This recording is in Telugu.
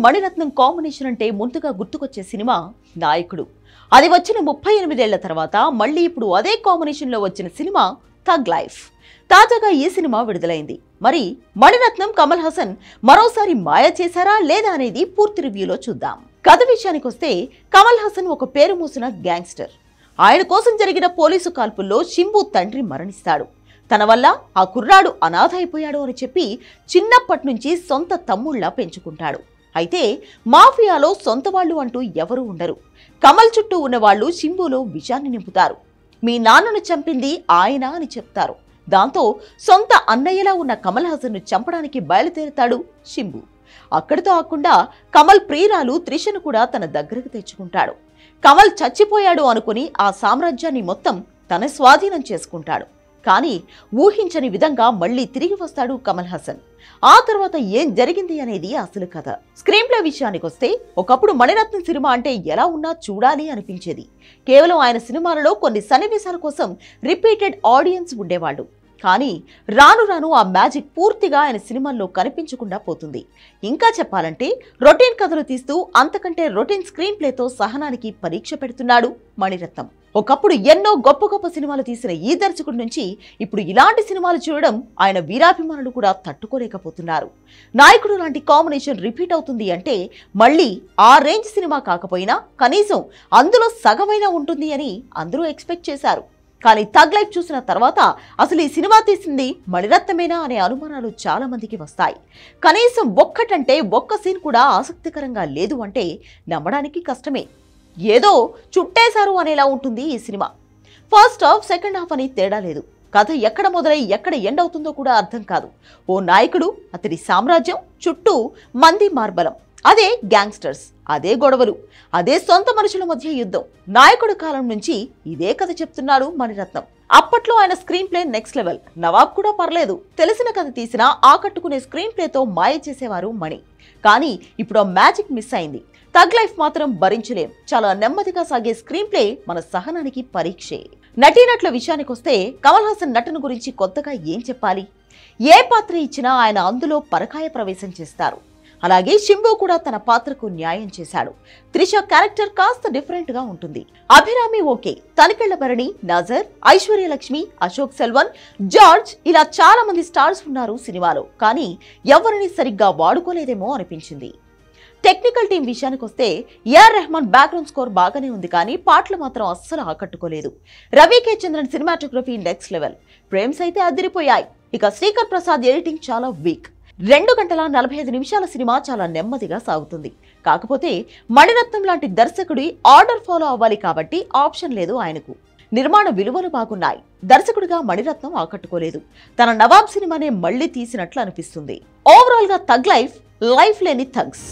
మణిరత్నం కాంబినేషన్ అంటే ముందుగా గుర్తుకొచ్చే సినిమా నాయకుడు. అది వచ్చిన 38 ఏళ్ల తర్వాత మళ్ళీ ఇప్పుడు అదే కాంబినేషన్ లో వచ్చిన సినిమా థగ్ లైఫ్. తాజాగా ఈ సినిమా విడుదలైంది. మరి మణిరత్నం కమల్ హాసన్ మరోసారి మాయ చేశారా లేదా అనేది పూర్తి రివ్యూలో చూద్దాం. కథ విషయానికి వస్తే కమల్ హాసన్ ఒక పేరు మోసిన గ్యాంగ్స్టర్. ఆయన కోసం జరిగిన పోలీసు కాల్పుల్లో శింబు తండ్రి మరణిస్తాడు. తన వల్ల ఆ కుర్రాడు అనాథ అయిపోయాడు అని చెప్పి చిన్నప్పటి నుంచి సొంత తమ్ముళ్లా పెంచుకుంటాడు. అయితే మాఫియాలో సొంత వాళ్ళు అంటూ ఎవరూ ఉండరు. కమల్ చుట్టూ ఉన్నవాళ్లు శింబులో విషాన్ని నింపుతారు. మీ నాన్నను చంపింది ఆయన అని చెప్తారు. దాంతో సొంత అన్నయ్యలా ఉన్న కమల్ హాసన్ను చంపడానికి బయలుదేరుతాడు శింబు. అక్కడితో ఆకుండా కమల్ ప్రియురాలు త్రిషను కూడా తన దగ్గరకు తెచ్చుకుంటాడు. కమల్ చచ్చిపోయాడు అనుకుని ఆ సామ్రాజ్యాన్ని మొత్తం తన స్వాధీనం చేసుకుంటాడు. కానీ ఊహించని విధంగా మళ్లీ తిరిగి వస్తాడు కమల్ హాసన్. ఆ తర్వాత ఏం జరిగింది అనేది అసలు కథ. స్క్రీన్ ప్లే విషయానికి వస్తే ఒకప్పుడు మణిరత్నం సినిమా అంటే ఎలా ఉన్నా చూడాలి అనిపించేది. కేవలం ఆయన సినిమాలలో కొన్ని సన్నివేశాల కోసం రిపీటెడ్ ఆడియన్స్ ఉండేవాళ్ళు. కానీ రాను రాను ఆ మ్యాజిక్ పూర్తిగా ఆయన సినిమాల్లో కనిపించకుండా పోతుంది. ఇంకా చెప్పాలంటే రొటీన్ కథలు తీస్తూ అంతకంటే రొటీన్ స్క్రీన్ ప్లేతో సహనానికి పరీక్ష పెడుతున్నాడు మణిరత్నం. ఒకప్పుడు ఎన్నో గొప్ప గొప్ప సినిమాలు తీసిన ఈ దర్శకుడి నుంచి ఇప్పుడు ఇలాంటి సినిమాలు చూడడం ఆయన వీరాభిమానులు కూడా తట్టుకోలేకపోతున్నారు. నాయకుడు లాంటి కాంబినేషన్ రిపీట్ అవుతుంది అంటే మళ్ళీ ఆ రేంజ్ సినిమా కాకపోయినా కనీసం అందులో సగమైనా ఉంటుంది అని అందరూ ఎక్స్పెక్ట్ చేశారు. కానీ థగ్ లైఫ్ చూసిన తర్వాత అసలు ఈ సినిమా తీసింది మణిరత్నమేనా అనే అనుమానాలు చాలా మందికి వస్తాయి. కనీసం ఒక్కటంటే ఒక్క సీన్ కూడా ఆసక్తికరంగా లేదు అంటే నమ్మడానికి కష్టమే. ఏదో చుట్టేశారు అనేలా ఉంటుంది ఈ cinema. First half second half అని తేడా లేదు. కథ ఎక్కడ మొదలై ఎక్కడ ఎండ్ అవుతుందో కూడా అర్థం కాదు. ఓ నాయకుడు, అతడి సామ్రాజ్యం, చుట్టూ మంది మార్బలం, అదే గ్యాంగ్స్టర్స్, అదే గొడవలు, అదే సొంత మనుషుల మధ్య యుద్ధం. నాయకుడు కాలం నుంచి ఇదే కథ చెప్తున్నాడు మణిరత్నం. అప్పట్లో ఆయన screen play next level. Nawab కూడా పర్లేదు, తెలిసిన కథ తీసినా ఆకట్టుకునే స్క్రీన్ ప్లేతో మాయ చేసేవారు మణి. కానీ ఇప్పుడు ఆ మ్యాజిక్ మిస్ అయింది. థగ్ లైఫ్ మాత్రం భరించలేం. చాలా నెమ్మదిగా సాగే స్క్రీన్ ప్లే మన సహనానికి పరీక్షే. నటీనటుల విషయానికి వస్తే కమల్ హాసన్ నటన గురించి కొత్తగా ఏం చెప్పాలి? ఏ పాత్ర ఇచ్చినా ఆయన అందులో పరకాయ ప్రవేశం చేస్తారు. అలాగే శింబు కూడా తన పాత్రకు న్యాయం చేశాడు. త్రిష క్యారెక్టర్ కాస్త డిఫరెంట్ గా ఉంటుంది. అభిరామి ఓకే, తనికెళ్ల భరణి, నజర్, ఐశ్వర్యలక్ష్మి, అశోక్ సెల్వన్, జార్జ్ ఇలా చాలా మంది స్టార్స్ ఉన్నారు సినిమాలో. కానీ ఎవరిని సరిగ్గా వాడుకోలేదేమో అనిపించింది. టెక్నికల్ టీం విషయానికి వస్తే ఏఆర్ రెహమాన్ బ్యాక్గ్రౌండ్ స్కోర్ బాగానే ఉంది, కానీ పాటలు మాత్రం అస్సలు ఆకట్టుకోలేదు. Ravi K Chandran cinematography next level, frames అయితే అదిరిపోయాయి. ఇక శ్రీకర్ ప్రసాద్ ఎడిటింగ్ చాలా వీక్. 2 గంటల 45 నిమిషాల సినిమా చాలా నెమ్మదిగా సాగుతుంది. కాకపోతే మణిరత్నం లాంటి దర్శకుడి ఆర్డర్ ఫాలో అవ్వాలి కాబట్టి ఆప్షన్ లేదు ఆయనకు. నిర్మాణ విలువలు బాగున్నాయి. దర్శకుడిగా మణిరత్నం ఆకట్టుకోలేదు. తన నవాబ్ సినిమానే మళ్లీ తీసినట్లు అనిపిస్తుంది. ఓవరాల్ గా థగ్ లైఫ్ లేని థగ్స్.